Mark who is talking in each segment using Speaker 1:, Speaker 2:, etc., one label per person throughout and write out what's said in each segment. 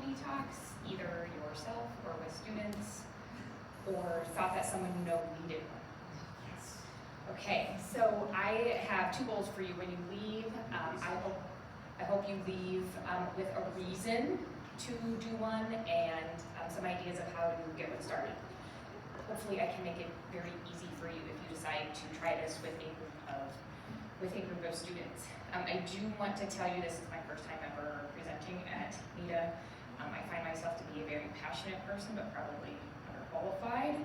Speaker 1: detox, either yourself or with students, or thought that someone you know needed one?
Speaker 2: Yes.
Speaker 1: Okay, so I have two goals for you when you leave. I hope you leave with a reason to do one and some ideas of how to get one started. Hopefully I can make it very easy for you if you decide to try this with a group of students. I do want to tell you this is my first time ever presenting at NETA. I find myself to be a very passionate person, but probably underqualified.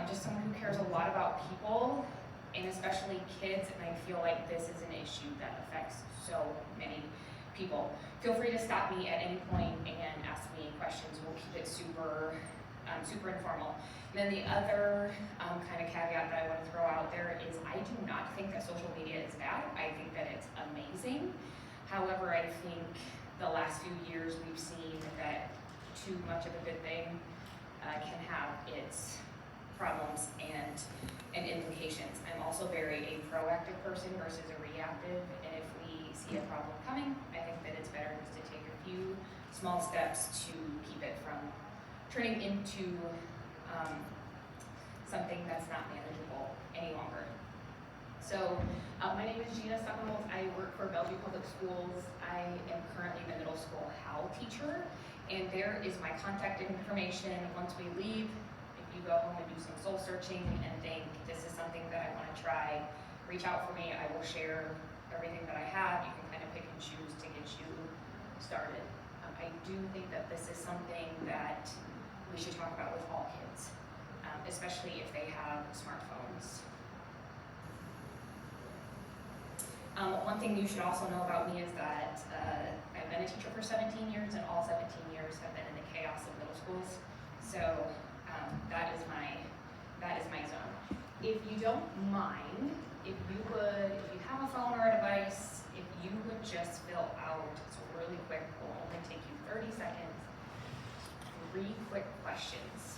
Speaker 1: Just someone who cares a lot about people, and especially kids, and I feel like this is an issue that affects so many people. Feel free to stop me at any point and ask me questions. We'll keep it super informal. And then the other kind of caveat that I want to throw out there is I do not think that social media is bad. I think that it's amazing. However, I think the last few years we've seen that too much of a good thing can have its problems and implications. I'm also very a proactive person versus a reactive, and if we see a problem coming, I think that it's better just to take a few small steps to keep it from turning into something that's not manageable any longer. So my name is Gina Stuckenholz. I work for Bellevue Public Schools. I am currently the middle school HAL teacher, and there is my contact information. Once we leave, if you go home and do some soul searching and think this is something that I want to try, reach out for me. I will share everything that I have. You can kind of pick and choose to get you started. I do think that this is something that we should talk about with all kids, especially if they have smartphones. One thing you should also know about me is that I've been a teacher for 17 years, and all 17 years have been in the chaos of middle schools. So that is my zone. If you don't mind, if you have a phone or a device, if you would just fill out, it's really quick, will only take you 30 seconds, 3 quick questions.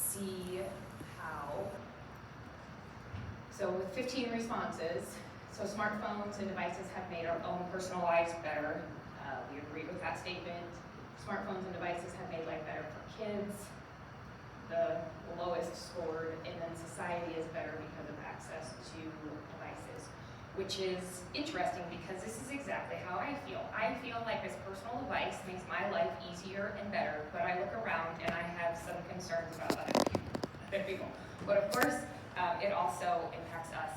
Speaker 1: See how, so with 15 responses, so smartphones and devices have made our own personal lives better. We agree with that statement. Smartphones and devices have made life better for kids, the lowest scored, and then society is better because of access to devices, which is interesting because this is exactly how I feel. I feel like this personal device makes my life easier and better, but I look around and I have some concerns about other people. But of course, it also impacts us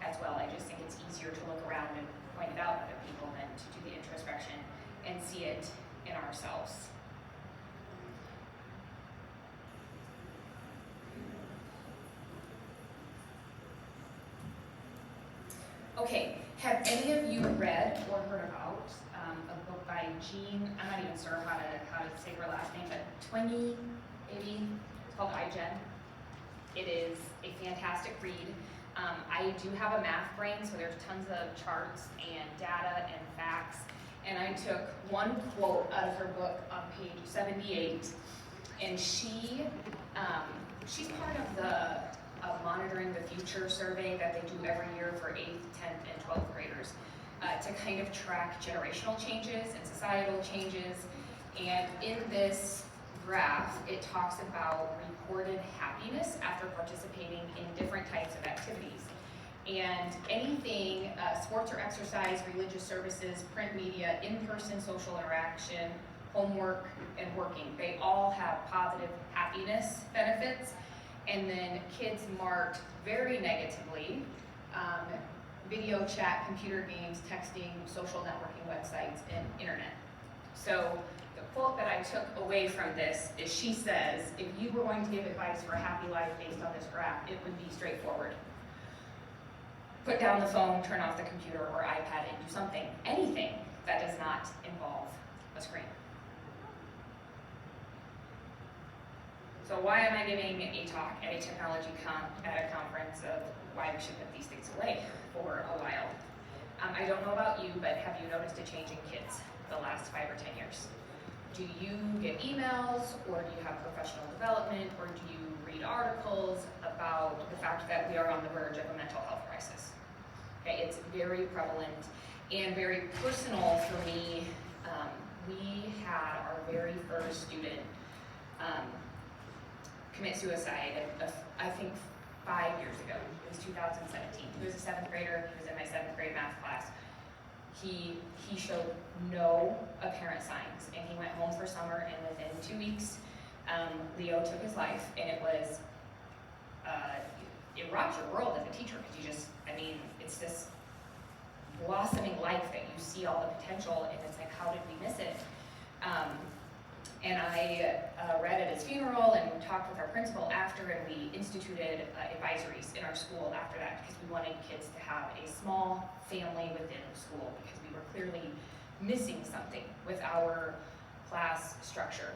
Speaker 1: as well. I just think it's easier to look around and point it out to other people than to do the introspection and see it in ourselves. Okay, have any of you read or heard about a book by Jean, I'm not even sure how to say her last name, but Twenge, maybe? It's called iGen. It is a fantastic read. I do have a math brain, so there's tons of charts and data and facts, and I took one quote out of her book on page 78, and she's part of the Monitoring the Future survey that they do every year for 8th, 10th, and 12th graders to kind of track generational changes and societal changes. And in this graph, it talks about reported happiness after participating in different types of activities. And anything, sports or exercise, religious services, print media, in-person social interaction, homework, and working. They all have positive happiness benefits. And then kids marked very negatively, video chat, computer games, texting, social networking websites, and internet. So the quote that I took away from this is she says, if you were going to give advice for a happy life based on this graph, it would be straightforward. Put down the phone, turn off the computer or iPad, and do something, anything that does not involve a screen. So why am I giving a talk at a technology at a conference of why we should put these things away for a while? I don't know about you, but have you noticed a change in kids the last 5 or 10 years? Do you get emails, or do you have professional development, or do you read articles about the fact that we are on the verge of a mental health crisis? Okay, it's very prevalent and very personal for me. We had our very first student commit suicide, I think 5 years ago. It was 2017. He was a 7th grader. He was in my 7th grade math class. He showed no apparent signs, and he went home for summer, and within 2 weeks, Leo took his life, and it was, it rocks your world as a teacher, because you just, I mean, it's this blossoming life that you see all the potential, and it's like, how did we miss it? And I read at his funeral and talked with our principal after, and we instituted advisories in our school after that, because we wanted kids to have a small family within the school, because we were clearly missing something with our class structure.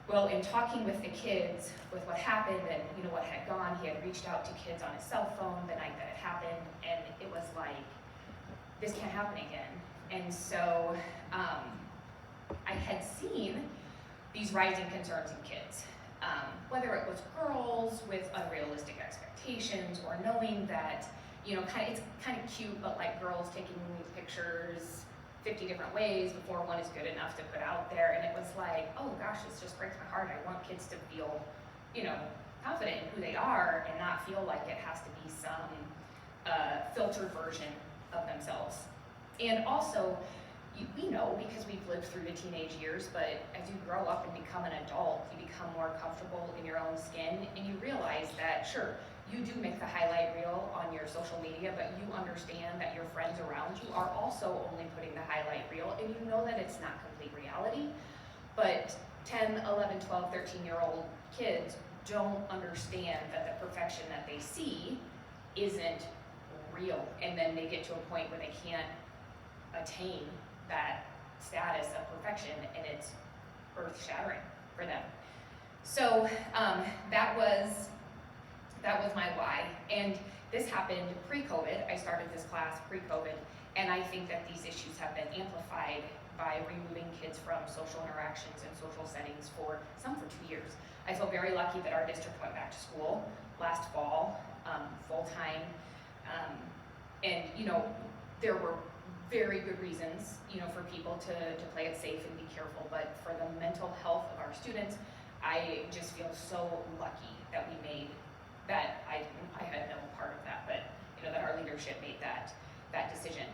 Speaker 1: Well, in talking with the kids, with what happened and what had gone, he had reached out to kids on his cell phone the night that it happened, and it was like, this can't happen again. And so I had seen these rising concerns in kids, whether it was girls with unrealistic expectations, or knowing that, it's kind of cute, but like girls taking pictures 50 different ways before one is good enough to put out there. And it was like, oh gosh, this just breaks my heart. I want kids to feel, confident in who they are, and not feel like it has to be some filtered version of themselves. And also, we know, because we've lived through the teenage years, but as you grow up and become an adult, you become more comfortable in your own skin, and you realize that, sure, you do make the highlight reel on your social media, but you understand that your friends around you are also only putting the highlight reel, and you know that it's not complete reality. But 10, 11, 12, 13-year-old kids don't understand that the perfection that they see isn't real, and then they get to a point where they can't attain that status of perfection, and it's earth-shattering for them. So that was my why, and this happened pre-COVID. I started this class pre-COVID, and I think that these issues have been amplified by removing kids from social interactions and social settings for 2 years. I feel very lucky that our district went back to school last fall, full-time, and there were very good reasons, for people to play it safe and be careful, but for the mental health of our students, I just feel so lucky that we made that. I had no part of that, but that our leadership made that decision.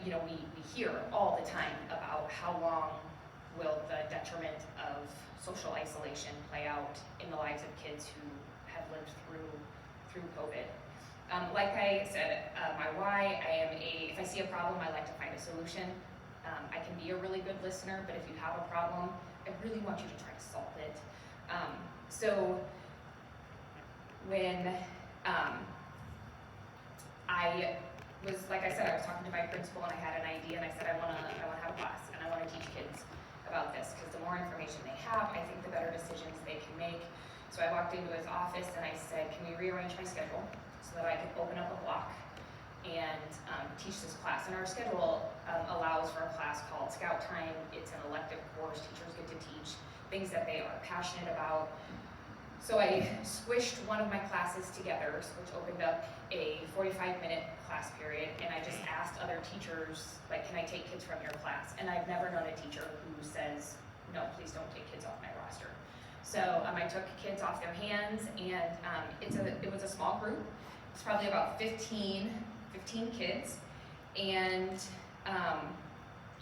Speaker 1: We hear all the time about how long will the detriment of social isolation play out in the lives of kids who have lived through COVID. Like I said, my why, if I see a problem, I like to find a solution. I can be a really good listener, but if you have a problem, I really want you to try to solve it. So when I was, like I said, I was talking to my principal, and I had an idea, and I said, I want to have a class, and I want to teach kids about this, because the more information they have, I think the better decisions they can make. So I walked into his office, and I said, can we rearrange my schedule so that I could open up a block and teach this class? And our schedule allows for a class called Scout Time. It's an elective course. Teachers get to teach things that they are passionate about. So I squished one of my classes together, which opened up a 45-minute class period, and I just asked other teachers, like, can I take kids from your class? And I've never known a teacher who says, no, please don't take kids off my roster. So I took kids off their hands, and it was a small group. It's probably about 15 kids, and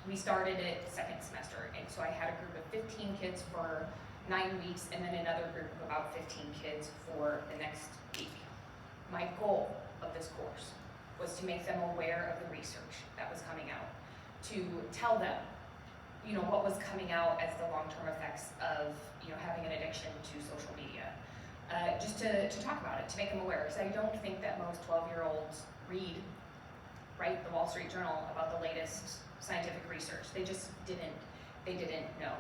Speaker 1: We started it second semester, and so I had a group of 15 kids for 9 weeks, and then another group of about 15 kids for the next week. My goal of this course was to make them aware of the research that was coming out, to tell them, what was coming out as the long-term effects of, having an addiction to social media. Just to talk about it, to make them aware, because I don't think that most 12-year-olds read, the Wall Street Journal about the latest scientific research. They just didn't know.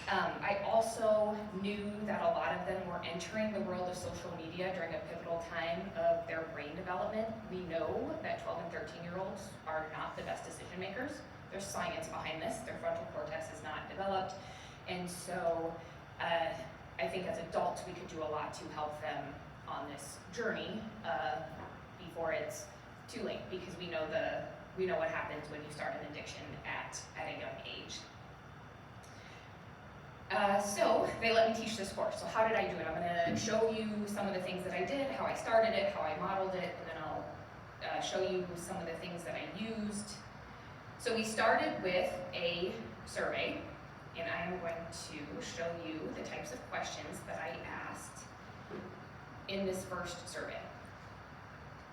Speaker 1: I also knew that a lot of them were entering the world of social media during a pivotal time of their brain development. We know that 12 and 13-year-olds are not the best decision makers. There's science behind this. Their frontal cortex is not developed. And so I think as adults we could do a lot to help them on this journey before it's too late, because we know what happens when you start an addiction at a young age. So they let me teach this course. So how did I do it? I'm going to show you some of the things that I did, how I started it, how I modeled it, and then I'll show you some of the things that I used. So we started with a survey, and I am going to show you the types of questions that I asked in this first survey.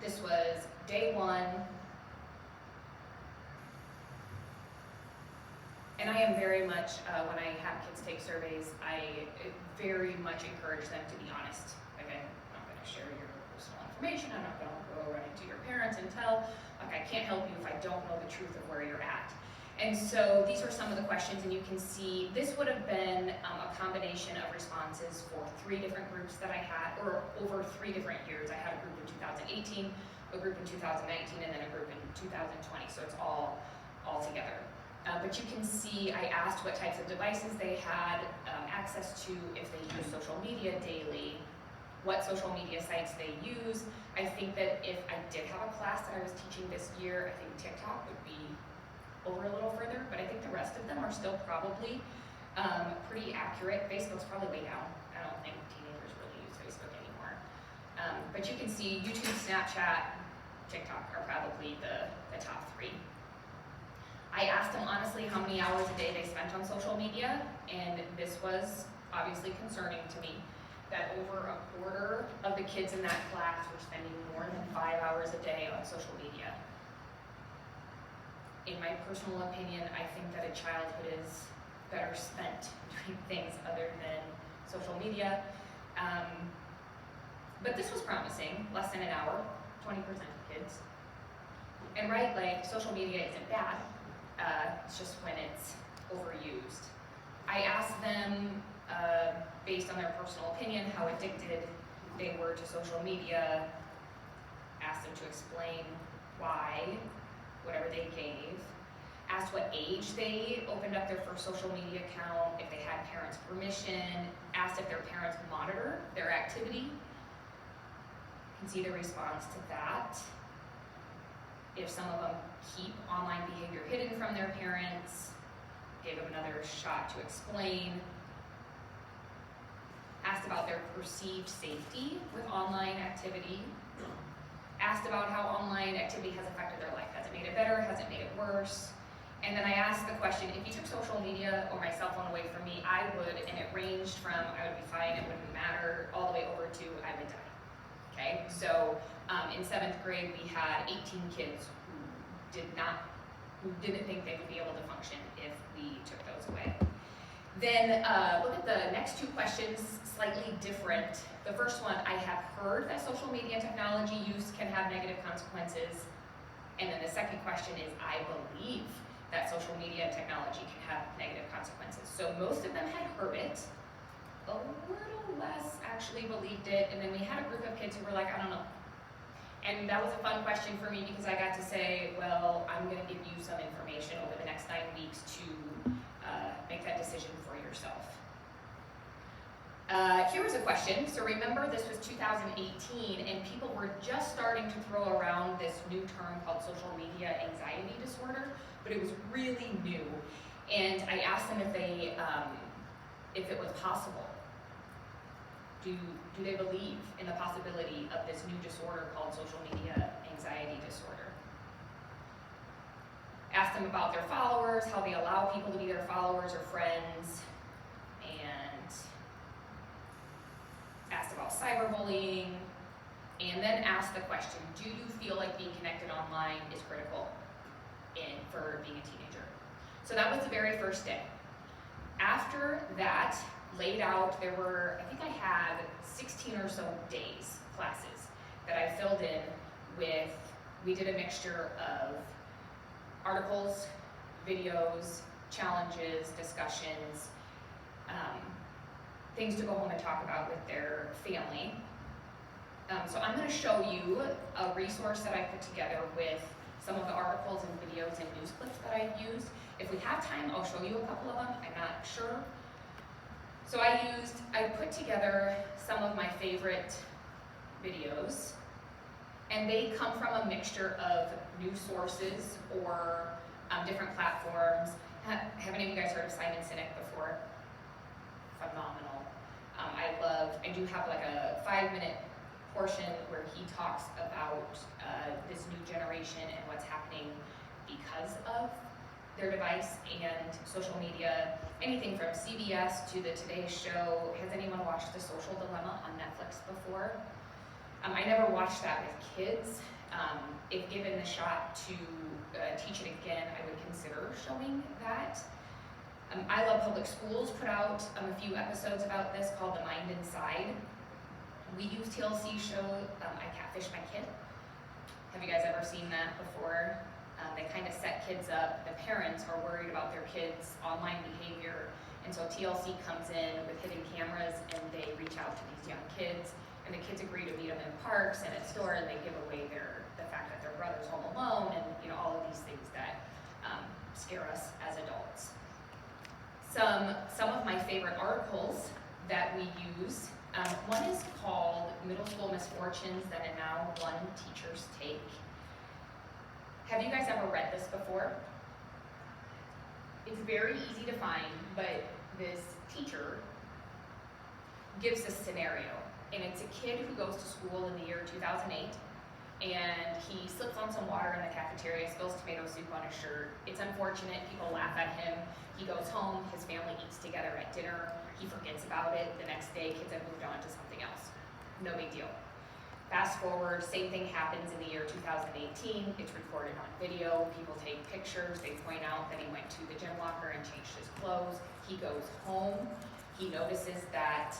Speaker 1: This was day 1. And I am very much, when I have kids take surveys, I very much encourage them to be honest. Again, I'm not going to share your personal information. I'm not going to go right to your parents and tell. I can't help you if I don't know the truth of where you're at. And so these are some of the questions, and you can see this would have been a combination of responses for 3 different groups that I had, or over 3 different years. I had a group in 2018, a group in 2019, and then a group in 2020. So it's all together. But you can see I asked what types of devices they had access to, if they use social media daily, what social media sites they use. I think that if I did have a class that I was teaching this year, I think TikTok would be over a little further, but I think the rest of them are still probably pretty accurate. Facebook's probably way down. I don't think teenagers really use Facebook anymore. But you can see YouTube, Snapchat, TikTok are probably the top 3. I asked them honestly how many hours a day they spent on social media, and this was obviously concerning to me, that over a quarter of the kids in that class were spending more than 5 hours a day on social media. In my personal opinion, I think that a childhood is better spent doing things other than social media. But this was promising, less than an hour, 20% of kids. And social media isn't bad. It's just when it's overused. I asked them, based on their personal opinion, how addicted they were to social media, asked them to explain why, whatever they gave, asked what age they opened up their first social media account, if they had parents' permission, asked if their parents monitor their activity. You can see the response to that. If some of them keep online behavior hidden from their parents, gave them another shot to explain. Asked about their perceived safety with online activity. Asked about how online activity has affected their life. Has it made it better? Has it made it worse? And then I asked the question, if you took social media or my cell phone away from me, I would, and it ranged from I would be fine, it wouldn't matter, all the way over to I would die. Okay, so in 7th grade we had 18 kids who didn't think they would be able to function if we took those away. Then look at the next 2 questions, slightly different. The first one, I have heard that social media technology use can have negative consequences. And then the second question is, I believe that social media technology can have negative consequences. So most of them had heard it, a little less actually believed it, and then we had a group of kids who were like, I don't know. And that was a fun question for me because I got to say, well, I'm going to give you some information over the next 9 weeks to make that decision for yourself. Here was a question. So remember, this was 2018, and people were just starting to throw around this new term called social media anxiety disorder, but it was really new. And I asked them if it was possible. Do they believe in the possibility of this new disorder called social media anxiety disorder? asked them about their followers, how they allow people to be their followers or friends, and asked about cyberbullying, and then asked the question, do you feel like being connected online is critical for being a teenager? So that was the very first day. After that, laid out, there were, I think I had 16 or so days, classes, that I filled in with, we did a mixture of articles, videos, challenges, discussions, things to go home and talk about with their family. So I'm going to show you a resource that I put together with some of the articles and videos and news clips that I've used. If we have time, I'll show you a couple of them, I'm not sure. So I put together some of my favorite videos, and they come from a mixture of news sources or different platforms. Have any of you guys heard of Simon Sinek before? Phenomenal. I do have like a 5-minute portion where he talks about this new generation and what's happening because of their device and social media, anything from CBS to the Today Show. Has anyone watched The Social Dilemma on Netflix before? I never watched that with kids. If given the shot to teach it again, I would consider showing that. I Love Public Schools put out a few episodes about this called The Mind Inside. We use TLC show, I Catfish My Kid. Have you guys ever seen that before? They kind of set kids up. The parents are worried about their kids' online behavior, and so TLC comes in with hidden cameras and they reach out to these young kids, and the kids agree to meet them in parks and at stores, and they give away the fact that their brother's home alone, and all of these things that scare us as adults. Some of my favorite articles that we use. One is called Middle School Misfortunes That a Now One Teachers Take. Have you guys ever read this before? It's very easy to find, but this teacher gives a scenario, and it's a kid who goes to school in the year 2008, and he slips on some water in the cafeteria, spills tomato soup on his shirt. It's unfortunate, people laugh at him. He goes home, his family eats together at dinner, he forgets about it. The next day, kids have moved on to something else. No big deal. Fast forward, same thing happens in the year 2018. It's recorded on video. People take pictures. They point out that he went to the gym locker and changed his clothes. He goes home. He notices that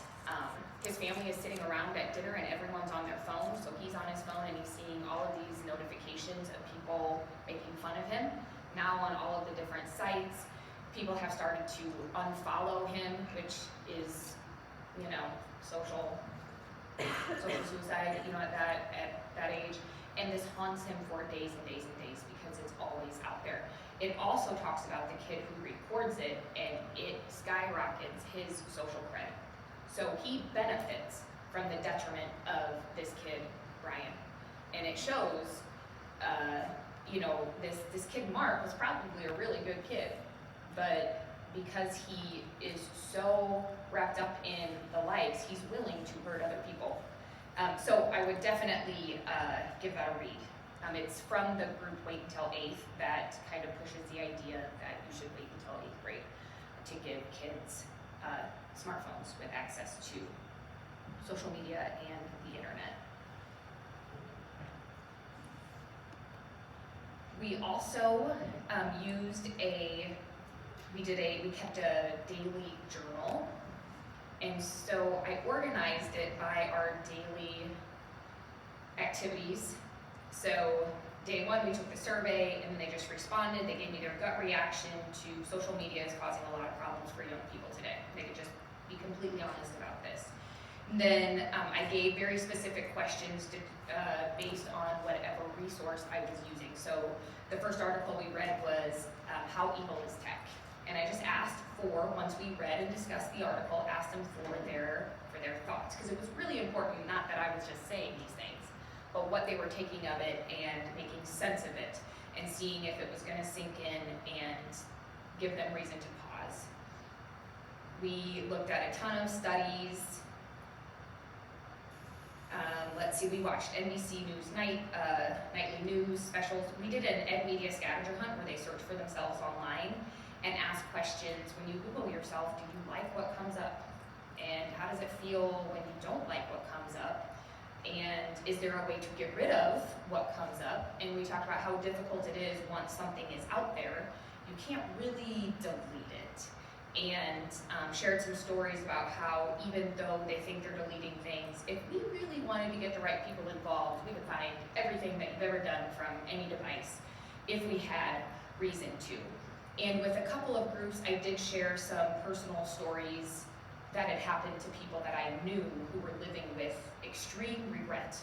Speaker 1: his family is sitting around at dinner and everyone's on their phone. So he's on his phone and he's seeing all of these notifications of people making fun of him. Now on all of the different sites, people have started to unfollow him, which is, social suicide, at that age. And this haunts him for days and days and days because it's always out there. It also talks about the kid who records it, and it skyrockets his social credit. So he benefits from the detriment of this kid, Brian. And it shows, this kid Mark was probably a really good kid, but because he is so wrapped up in the likes, he's willing to hurt other people. So I would definitely give that a read. It's from the group Wait Until 8th that kind of pushes the idea that you should wait until 8th grade to give kids smartphones with access to social media and the internet. We also we kept a daily journal, and so I organized it by our daily activities. So day one, we took the survey, and then they just responded. They gave me their gut reaction to social media is causing a lot of problems for young people today. They could just be completely honest about this. And then I gave very specific questions based on whatever resource I was using. So the first article we read was How Evil is Tech? And I just asked once we read and discussed the article, asked them for their thoughts, because it was really important, not that I was just saying these things, but what they were taking of it and making sense of it and seeing if it was going to sink in and give them reason to pause. We looked at a ton of studies. Let's see, we watched NBC News nightly news specials. We did an Ed Media scavenger hunt where they search for themselves online and ask questions. When you Google yourself, do you like what comes up? And how does it feel when you don't like what comes up? And is there a way to get rid of what comes up? And we talked about how difficult it is once something is out there. You can't really delete it. And shared some stories about how even though they think they're deleting things, if we really wanted to get the right people involved, we could find everything that you've ever done from any device if we had reason to. And with a couple of groups, I did share some personal stories that had happened to people that I knew who were living with extreme regret,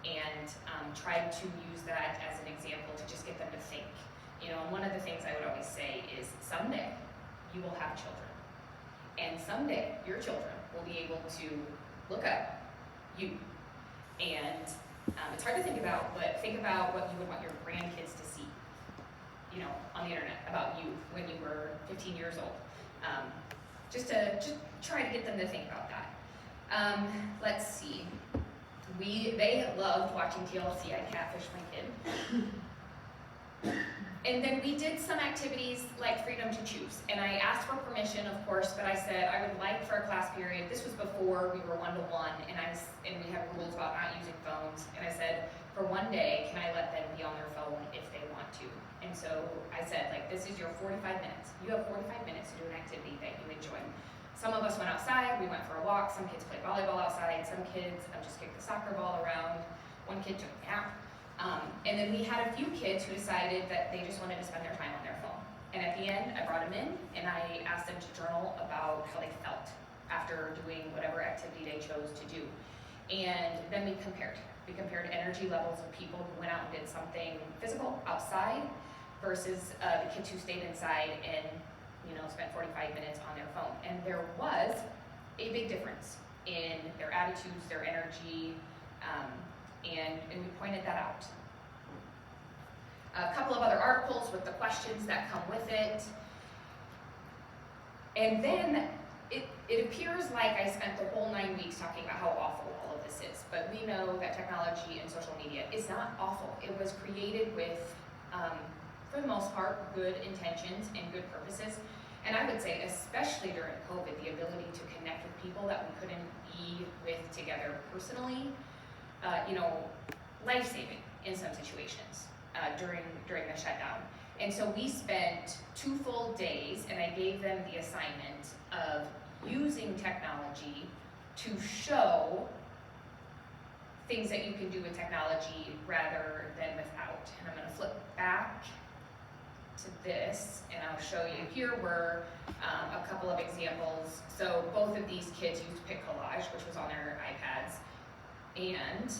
Speaker 1: and tried to use that as an example to just get them to think. You know, and one of the things I would always say is someday you will have children, and someday your children will be able to look up you. And it's hard to think about, but think about what you would want your grandkids to see, you know, on the internet about you when you were 15 years old. Just try to get them to think about that. Let's see. They loved watching TLC. I catfished my kid. And then we did some activities like freedom to choose. And I asked for permission, of course, but I said I would like for a class period. This was before we were one-to-one, and we had rules about not using phones. And I said, for one day, can I let them be on their phone if they want to? And so I said, like, this is your 45 minutes. You have 45 minutes to do an activity that you enjoy. Some of us went outside, we went for a walk, some kids played volleyball outside, some kids just kicked the soccer ball around, one kid took a nap. And then we had a few kids who decided that they just wanted to spend their time on their phone. And at the end, I brought them in and I asked them to journal about how they felt after doing whatever activity they chose to do. And then we compared. We compared energy levels of people who went out and did something physical outside versus the kids who stayed inside and, you know, spent 45 minutes on their phone. And there was a big difference in their attitudes, their energy, and we pointed that out. A couple of other articles with the questions that come with it. And then it appears like I spent the whole 9 weeks talking about how awful all of this is, but we know that technology and social media is not awful. It was created with, for the most part, good intentions and good purposes. And I would say, especially during COVID, the ability to connect with people that we couldn't be with together personally, you know, life-saving in some situations during the shutdown. And so we spent 2 full days, and I gave them the assignment of using technology to show things that you can do with technology rather than without. And I'm going to flip back to this, and I'll show you. Here were a couple of examples. So both of these kids used Pic Collage, which was on their iPads, and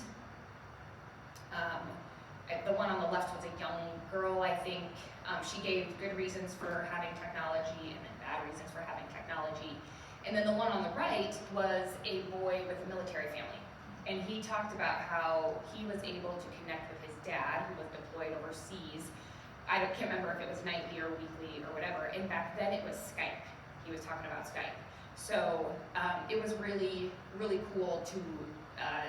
Speaker 1: the one on the left was a young girl, I think. She gave good reasons for having technology and then bad reasons for having technology. And then the one on the right was a boy with a military family. And he talked about how he was able to connect with his dad, who was deployed overseas. I can't remember if it was nightly or weekly or whatever. And back then it was Skype. He was talking about Skype. So it was really, really cool to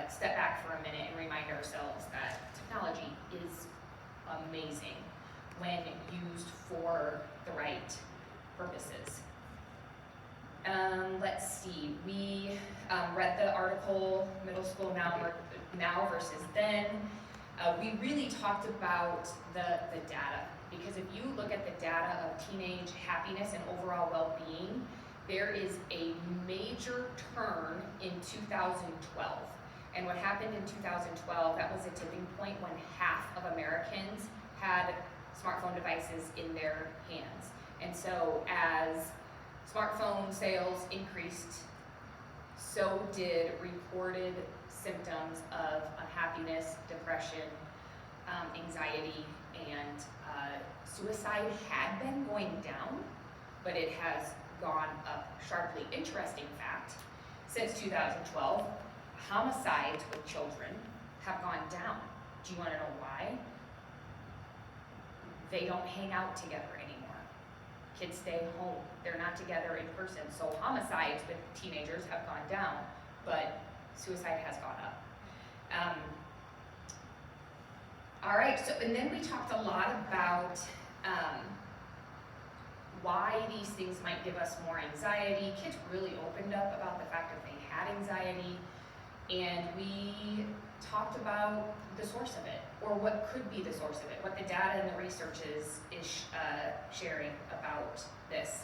Speaker 1: step back for a minute and remind ourselves that technology is amazing when used for the right purposes. Let's see, we read the article, Middle School Now versus Then. We really talked about the data, because if you look at the data of teenage happiness and overall well-being, there is a major turn in 2012. And what happened in 2012, that was a tipping point when half of Americans had smartphone devices in their hands. And so as smartphone sales increased, so did reported symptoms of unhappiness, depression, anxiety, and suicide had been going down, but it has gone up sharply. Interesting fact, since 2012, homicides with children have gone down. Do you want to know why? They don't hang out together anymore. Kids stay home. They're not together in person. So homicides with teenagers have gone down, but suicide has gone up. All right, so, and then we talked a lot about why these things might give us more anxiety. Kids really opened up about the fact that they had anxiety, and we talked about the source of it, or what could be the source of it, what the data and the research is sharing about this.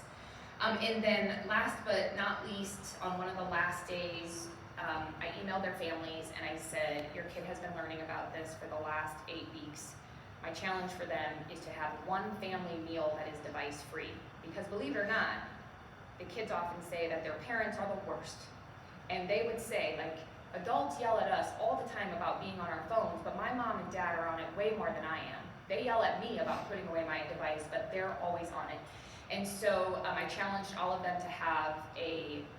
Speaker 1: And then last but not least, on one of the last days, I emailed their families and I said, your kid has been learning about this for the last 8 weeks. My challenge for them is to have one family meal that is device free. Because believe it or not, the kids often say that their parents are the worst. And they would say, like, adults yell at us all the time about being on our phones, but my mom and dad are on it way more than I am. They yell at me about putting away my device, but they're always on it. And so I challenged all of them to have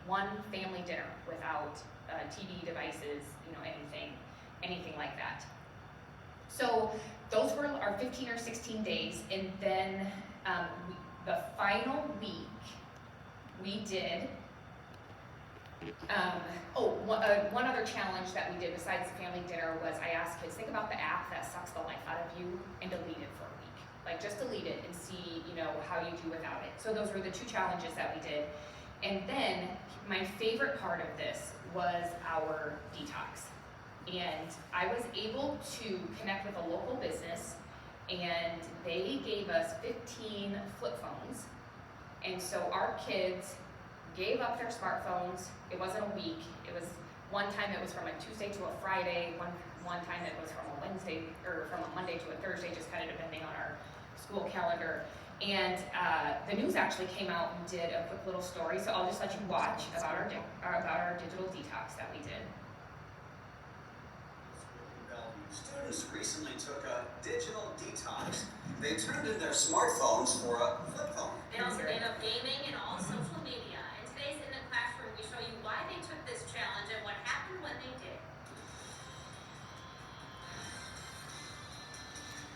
Speaker 1: one family dinner without TV devices, anything like that. So those were our 15 or 16 days, and then the final week we did, one other challenge that we did besides the family dinner was I asked kids, think about the app that sucks the life out of you and delete it for a week. Like, just delete it and see, how you do without it. So those were the 2 challenges that we did. And then my favorite part of this was our detox. And I was able to connect with a local business, and they gave us 15 flip phones. And so our kids gave up their smartphones. It wasn't a week. It was one time it was from a Tuesday to a Friday. One time it was from a Wednesday, or from a Monday to a Thursday, just kind of depending on our school calendar. And the news actually came out and did a quick little story, so I'll just let you watch about our digital detox that we did.
Speaker 2: Students recently took a digital detox. They turned in their smartphones for a flip phone.
Speaker 3: They also gave up gaming and all social media. And today's In the Classroom, we show you why they took this challenge and what happened when they did.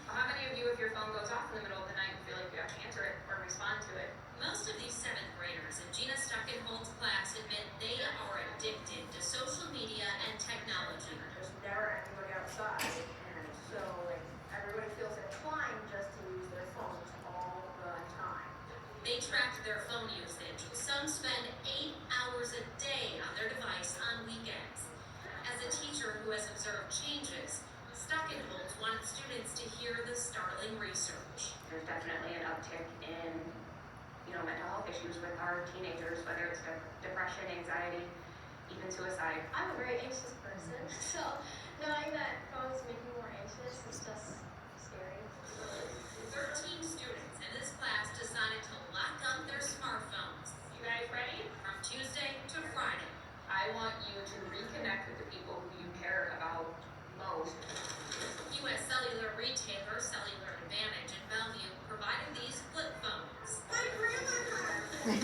Speaker 4: How many of you, if your phone goes off in the middle of the night, feel like you have to answer it or respond to it?
Speaker 3: Most of these 7th graders in Gina Stuckenholt's class admit they are addicted to social media and technology.
Speaker 5: There's never anybody outside, and so everybody feels inclined just to use their phones all the time.
Speaker 3: They tracked their phone usage. Some spend 8 hours a day on their device on weekends. As a teacher who has observed changes, Stuckenholt wanted students to hear the startling research.
Speaker 4: There's definitely an uptick in, mental health issues with our teenagers, whether it's depression, anxiety, even suicide.
Speaker 6: I'm a very anxious person, so knowing that phones make me more anxious is just scary.
Speaker 3: 13 students in this class decided to lock up their smartphones.
Speaker 4: You guys ready?
Speaker 3: From Tuesday to Friday.
Speaker 4: I want you to reconnect with the people who you care about most.
Speaker 3: U.S. cellular retailer Cellular Advantage in Bellevue provided these flip phones. Once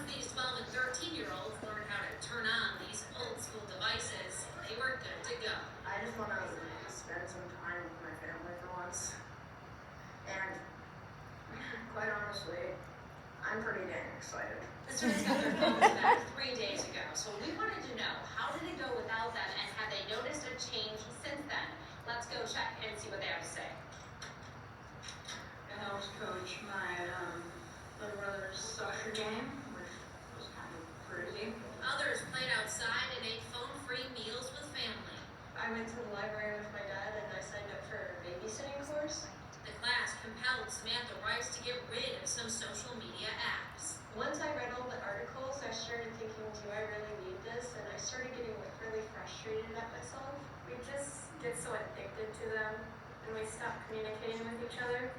Speaker 3: these 12 and 13-year-olds learned how to turn on these old-school devices, they were good to go.
Speaker 5: I just want to spend some time with my family for once. And quite honestly, I'm pretty dang excited.
Speaker 3: The students got their phones back 3 days ago, so we wanted to know, how did it go without them, and have they noticed a change since then? Let's go check and see what they have to say.
Speaker 5: I helped coach my little brother's soccer game, which was kind of crazy.
Speaker 3: Others played outside and ate phone-free meals with family.
Speaker 6: I went to the library with my dad and I signed up for a babysitting course.
Speaker 3: The class compelled Samantha Rice to get rid of some social media apps.
Speaker 6: Once I read all the articles, I started thinking, do I really need this? And I started getting really frustrated at myself. We just get so addicted to them and we stop communicating with each other.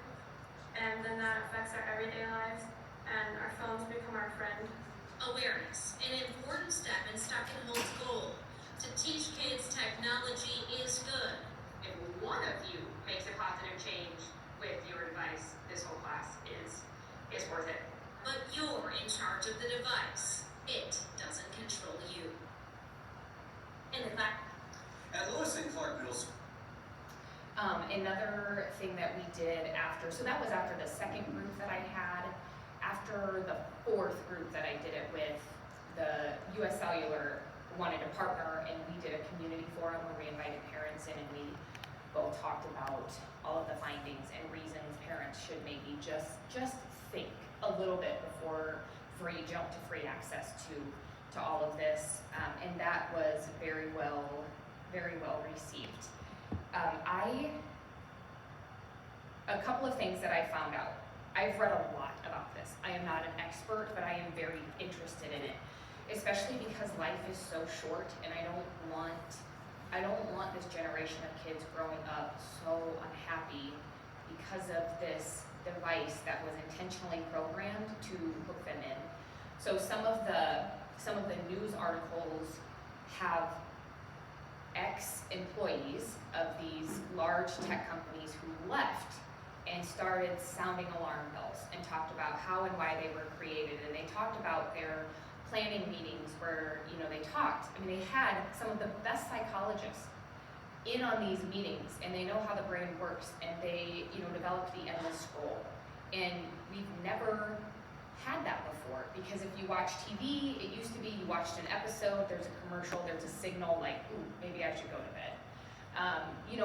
Speaker 6: And then that affects our everyday lives and our phones become our friend.
Speaker 3: Awareness, an important step in Stuckenholt's goal to teach kids technology is good.
Speaker 4: If one of you makes a positive change with your device, this whole class is worth it.
Speaker 3: But you're in charge of the device. It doesn't control you. In the fact,
Speaker 2: At Lewis and Clark Middle School.
Speaker 1: Another thing that we did so that was after the 2nd group that I had. After the 4th group that I did it with, the U.S. Cellular wanted to partner, and we did a community forum where we invited parents in, and we both talked about all of the findings and reasons parents should maybe just think a little bit before jump to free access to all of this, and that was very well received. A couple of things that I found out. I've read a lot about this. I am not an expert, but I am very interested in it, especially because life is so short, and I don't want this generation of kids growing up so unhappy because of this device that was intentionally programmed to hook them in. So some of the news articles have ex-employees of these large tech companies who left and started sounding alarm bells and talked about how and why they were created, and they talked about their planning meetings where, they had some of the best psychologists in on these meetings, and they know how the brain works, and they, developed the endless scroll. And we've never had that before, because if you watch TV, it used to be you watched an episode, there's a commercial, there's a signal like, ooh, maybe I should go to bed.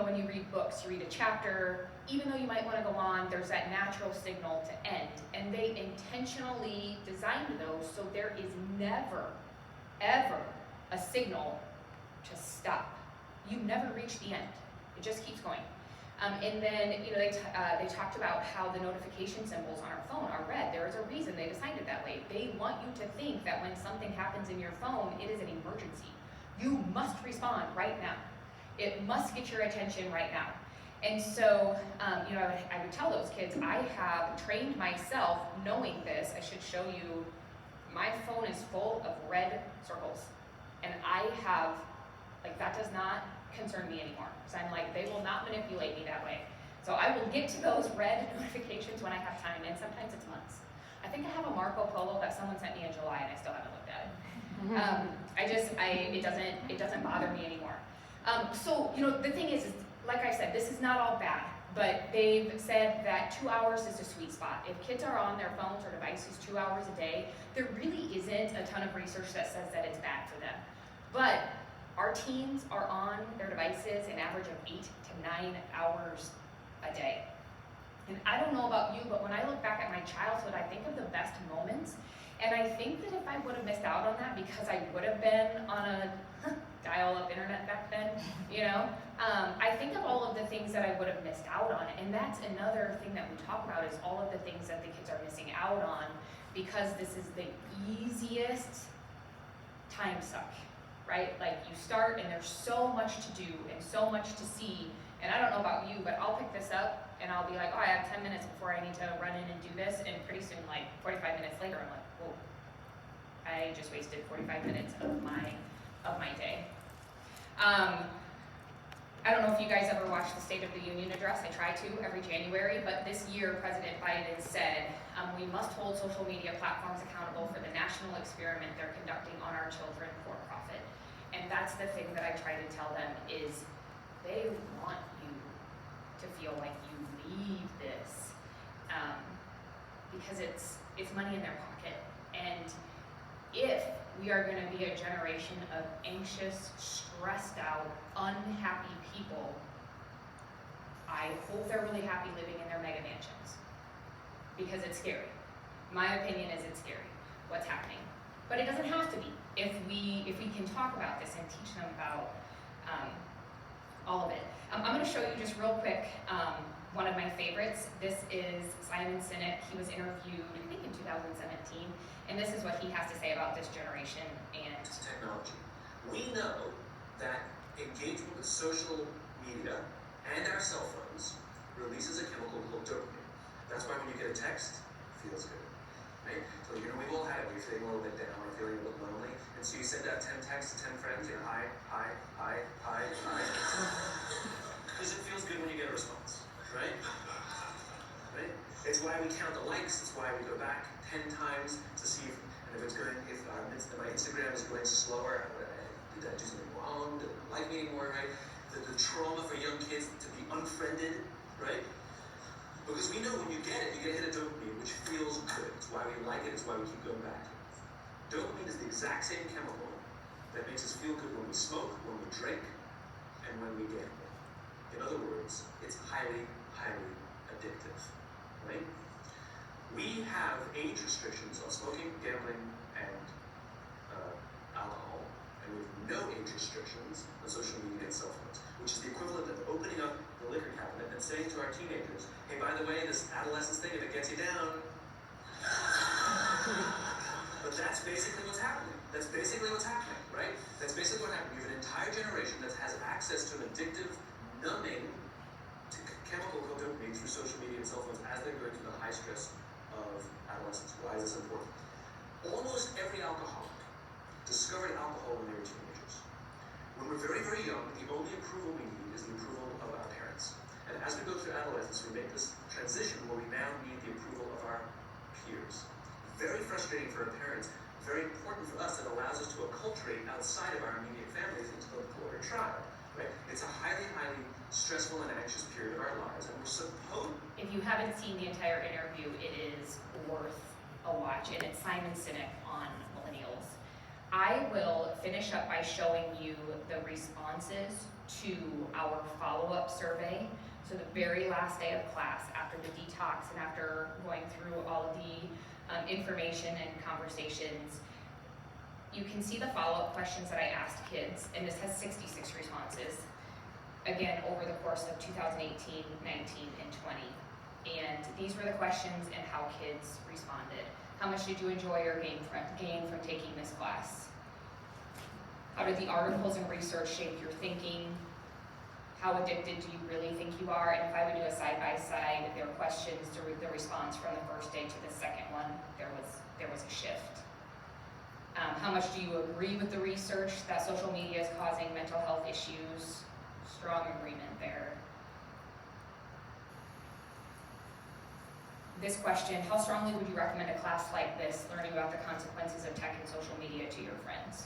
Speaker 1: When you read books, you read a chapter, even though you might want to go on, there's that natural signal to end. And they intentionally designed those so there is never, ever a signal to stop. You never reach the end. It just keeps going. And then, they talked about how the notification symbols on our phone are red. There is a reason they designed it that way. They want you to think that when something happens in your phone, it is an emergency. You must respond right now. It must get your attention right now. And so, I would tell those kids, I have trained myself knowing this. I should show you, my phone is full of red circles. And I have, that does not concern me anymore. So I'm like, they will not manipulate me that way. So I will get to those red notifications when I have time, and sometimes it's months. I think I have a Marco Polo that someone sent me in July, and I still haven't looked at it. It doesn't bother me anymore. So the thing is, like I said, this is not all bad, but they've said that 2 hours is a sweet spot. If kids are on their phones or devices 2 hours a day, there really isn't a ton of research that says that it's bad for them. But our teens are on their devices an average of 8 to 9 hours a day. And I don't know about you, but when I look back at my childhood, I think of the best moments. And I think that if I would have missed out on that, because I would have been on a dial-up internet back then, I think of all of the things that I would have missed out on. And that's another thing that we talk about, is all of the things that the kids are missing out on, because this is the easiest time suck, right? Like, you start and there's so much to do and so much to see. And I don't know about you, but I'll pick this up and I'll be like, oh, I have 10 minutes before I need to run in and do this. And pretty soon, 45 minutes later, I'm like, whoa, I just wasted 45 minutes of my day. I don't know if you guys ever watch the State of the Union address. I try to every January, but this year President Biden said, we must hold social media platforms accountable for the national experiment they're conducting on our children for profit. And that's the thing that I try to tell them, is they want you to feel like you need this, because it's money in their pocket. And if we are going to be a generation of anxious, stressed out, unhappy people, I hope they're really happy living in their mega mansions, because it's scary. My opinion is it's scary what's happening, but it doesn't have to be if we can talk about this and teach them about all of it. I'm going to show you just real quick one of my favorites. This is Simon Sinek. He was interviewed, I think, in 2017, and this is what he has to say about this generation and
Speaker 2: technology. We know that engagement with social media and our cell phones releases a chemical called dopamine. That's why when you get a text, it feels good, right? So we've all had it. We're feeling a little bit down, or feeling a little lonely, and so you send out 10 texts to 10 friends. Hi, because it feels good when you get a response, right? Right? It's why we count the likes. It's why we go back 10 times to see if my Instagram is going slower. Did I do something wrong? Did I like me anymore, right? The trauma for young kids to be unfriended, right? Because we know when you get it, you get a hit of dopamine, which feels good. It's why we like it. It's why we keep going back. Dopamine is the exact same chemical that makes us feel good when we smoke, when we drink, and when we gamble. In other words, it's highly, highly addictive, right? We have age restrictions on smoking, gambling, and alcohol, and we have no age restrictions on social media and cell phones, which is the equivalent of opening up the liquor cabinet and saying to our teenagers, hey, by the way, this adolescence thing, if it gets you down. But that's basically what's happening. That's basically what's happening, right? That's basically what happened. You have an entire generation that has access to an addictive, numbing, chemical called dopamine through social media and cell phones as they're going through the high stress of adolescence. Why is this important? Almost every alcoholic discovered alcohol when they were teenagers. When we're very, very young, the only approval we need is the approval of our parents. And as we go through adolescence, we make this transition where we now need the approval of our peers. Very frustrating for our parents, very important for us. It allows us to acculturate outside of our immediate families into the broader tribe, right? It's a highly, highly stressful and anxious period of our lives, and we're supposed.
Speaker 1: If you haven't seen the entire interview, it is worth a watch, and it's Simon Sinek on millennials. I will finish up by showing you the responses to our follow-up survey. So the very last day of class, after the detox and after going through all of the information and conversations, you can see the follow-up questions that I asked kids, and this has 66 responses, again, over the course of 2018, 19, and 20. And these were the questions and how kids responded. How much did you enjoy or gain from taking this class? How did the articles and research shape your thinking? How addicted do you really think you are? And if I would do a side-by-side, their questions, the response from the first day to the second one, there was a shift. How much do you agree with the research that social media is causing mental health issues? Strong agreement there. This question, how strongly would you recommend a class like this, learning about the consequences of tech and social media to your friends?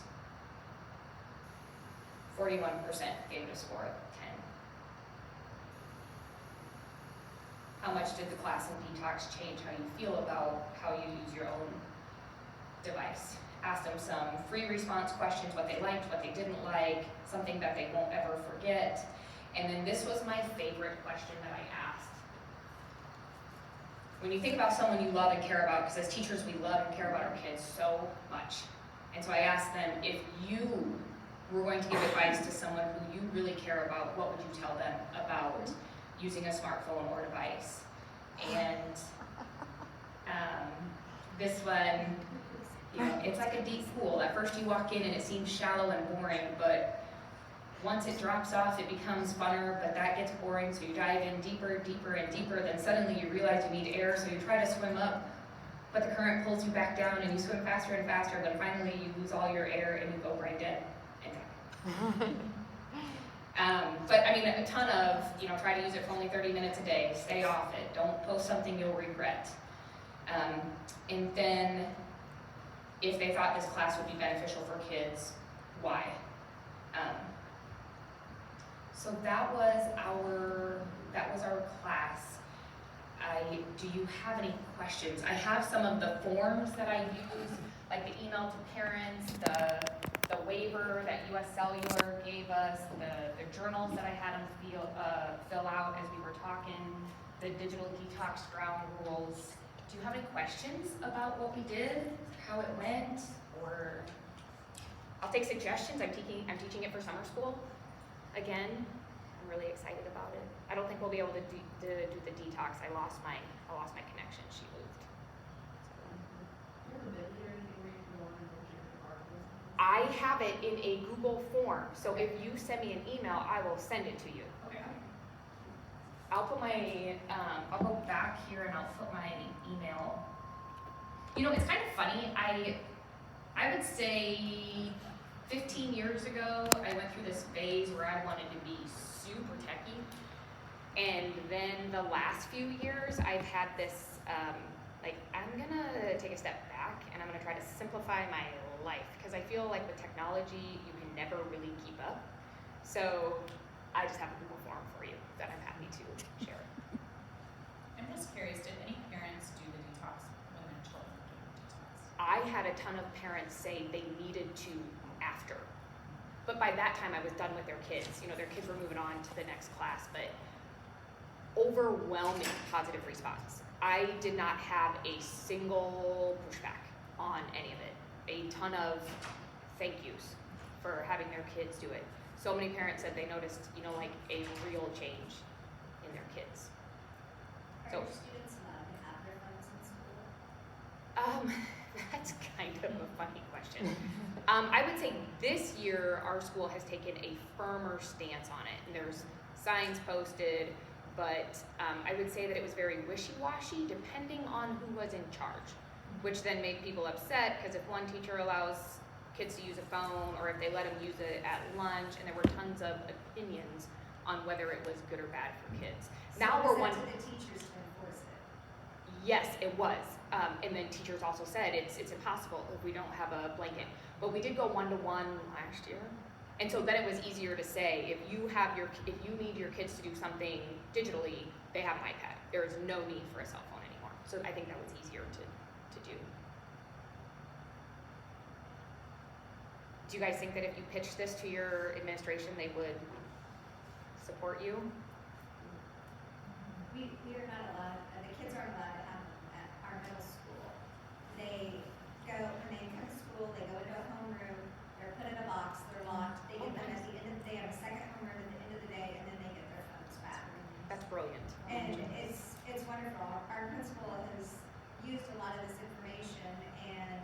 Speaker 1: 41% gave it a score of 10. How much did the class in detox change how you feel about how you use your own device? Asked them some free response questions, what they liked, what they didn't like, something that they won't ever forget. And then this was my favorite question that I asked. When you think about someone you love and care about, because as teachers we love and care about our kids so much. And so I asked them, if you were going to give advice to someone who you really care about, what would you tell them about using a smartphone or device? And this one, you know, it's like a deep pool. At first you walk in and it seems shallow and boring, but once it drops off, it becomes funner, but that gets boring, so you dive in deeper, deeper, and deeper, then suddenly you realize you need air, so you try to swim up, but the current pulls you back down, and you swim faster and faster, then finally you lose all your air, and you go brain dead and die. But I mean, a ton of, you know, try to use it for only 30 minutes a day, stay off it, don't post something you'll regret. And then, if they thought this class would be beneficial for kids, why? So that was our class. Do you have any questions? I have some of the forms that I use, like the email to parents, the waiver that US Cellular gave us, the journals that I had them fill out as we were talking, the digital detox ground rules. Do you have any questions about what we did, how it went, or? I'll take suggestions. I'm teaching it for summer school. Again, I'm really excited about it. I don't think we'll be able to do the detox. I lost my connection. She moved. I have it in a Google form. So if you send me an email, I will send it to you. Okay. I'll go back here and I'll put my email. You know, it's kind of funny. I would say 15 years ago, I went through this phase where I wanted to be super techie. And then the last few years, I've had this, I'm gonna take a step back and I'm gonna try to simplify my life. Because I feel like with technology, you can never really keep up. So I just have a Google form for you that I'm happy to share.
Speaker 7: I'm just curious, did any parents do the detox when their children were doing the detox?
Speaker 1: I had a ton of parents say they needed to after. but by that time I was done with their kids. You know, their kids were moving on to the next class, but overwhelming positive response. I did not have a single pushback on any of it. A ton of thank yous for having their kids do it. So many parents said they noticed, you know, like a real change in their kids.
Speaker 8: Are
Speaker 1: So,
Speaker 8: your students allowed to have their phones in school?
Speaker 1: That's kind of a funny question. I would say this year our school has taken a firmer stance on it. And there's signs posted, but I would say that it was very wishy-washy depending on who was in charge, which then made people upset because if one teacher allows kids to use a phone or if they let them use it at lunch, and there were tons of opinions on whether it was good or bad for kids. Now we're one.
Speaker 8: So it's up to the teachers to enforce it.
Speaker 1: Yes, it was. And then teachers also said it's impossible if we don't have a blanket. But we did go 1-to-1 last year. And so then it was easier to say, if you need your kids to do something digitally, they have an iPad. There is no need for a cell phone anymore. So I think that was easier to do. Do you guys think that if you pitched this to your administration, they would support you?
Speaker 8: We are not allowed, the kids aren't allowed to have them at our middle school. They go, when they come to school, they go into a homeroom, they're put in a box, they're locked, they get them at the end of, they have a second homeroom at the end of the day, and then they get their phones back.
Speaker 1: That's brilliant.
Speaker 8: And it's wonderful. Our principal has used a lot of this information, and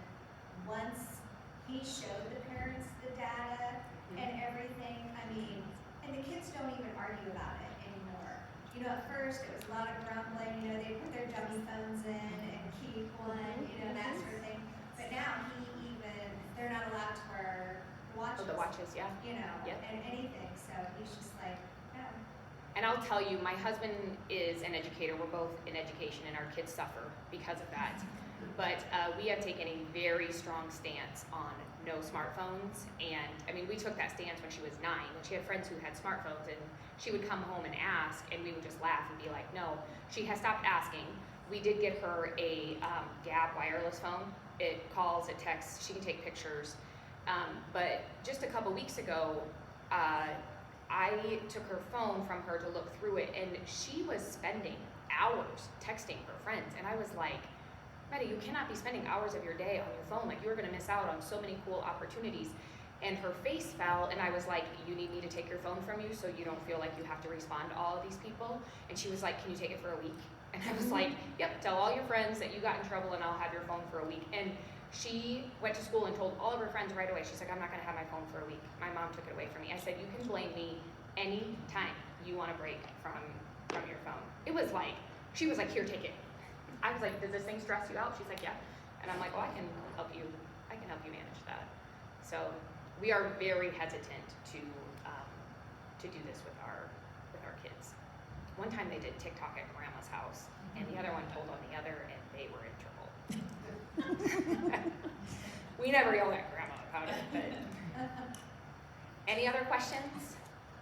Speaker 8: once he showed the parents the data and everything, I mean, and the kids don't even argue about it anymore. You know, at first it was a lot of grumbling, you know, they put their dummy phones in and keep one, you know, that sort of thing. But now they're not allowed to wear watches.
Speaker 1: Oh, the watches, yeah.
Speaker 8: You know,
Speaker 1: Yep.
Speaker 8: and anything, so he's just like, no.
Speaker 1: And I'll tell you, my husband is an educator. We're both in education, and our kids suffer because of that. But we have taken a very strong stance on no smartphones. And I mean, we took that stance when she was 9, and she had friends who had smartphones, and she would come home and ask, and we would just laugh and be like, no. She has stopped asking. We did get her a Gab wireless phone. It calls, it texts, she can take pictures. But just a couple weeks ago, I took her phone from her to look through it, and she was spending hours texting her friends. And I was like, Meta, you cannot be spending hours of your day on your phone. Like, you're gonna miss out on so many cool opportunities. And her face fell, and I was like, you need me to take your phone from you so you don't feel like you have to respond to all of these people? And she was like, can you take it for a week? And I was like, yep, tell all your friends that you got in trouble and I'll have your phone for a week. And she went to school and told all of her friends right away. She's like, I'm not gonna have my phone for a week. My mom took it away from me. I said, you can blame me any time you wanna break from your phone. It was like, she was like, here, take it. I was like, does this thing stress you out? She's like, yeah. And I'm like, well, I can help you manage that. So we are very hesitant to do this with our kids. One time they did TikTok at grandma's house, and the other one told on the other, and they were in trouble. We never yelled at grandma about it, but. Any other questions?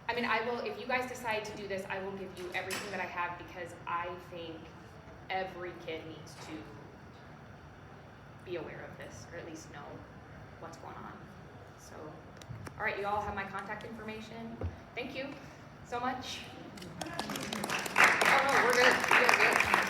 Speaker 1: I mean, I will, if you guys decide to do this, I will give you everything that I have, because I think every kid needs to be aware of this, or at least know what's going on. So, all right, you all have my contact information. Thank you so much. Oh no, we're good.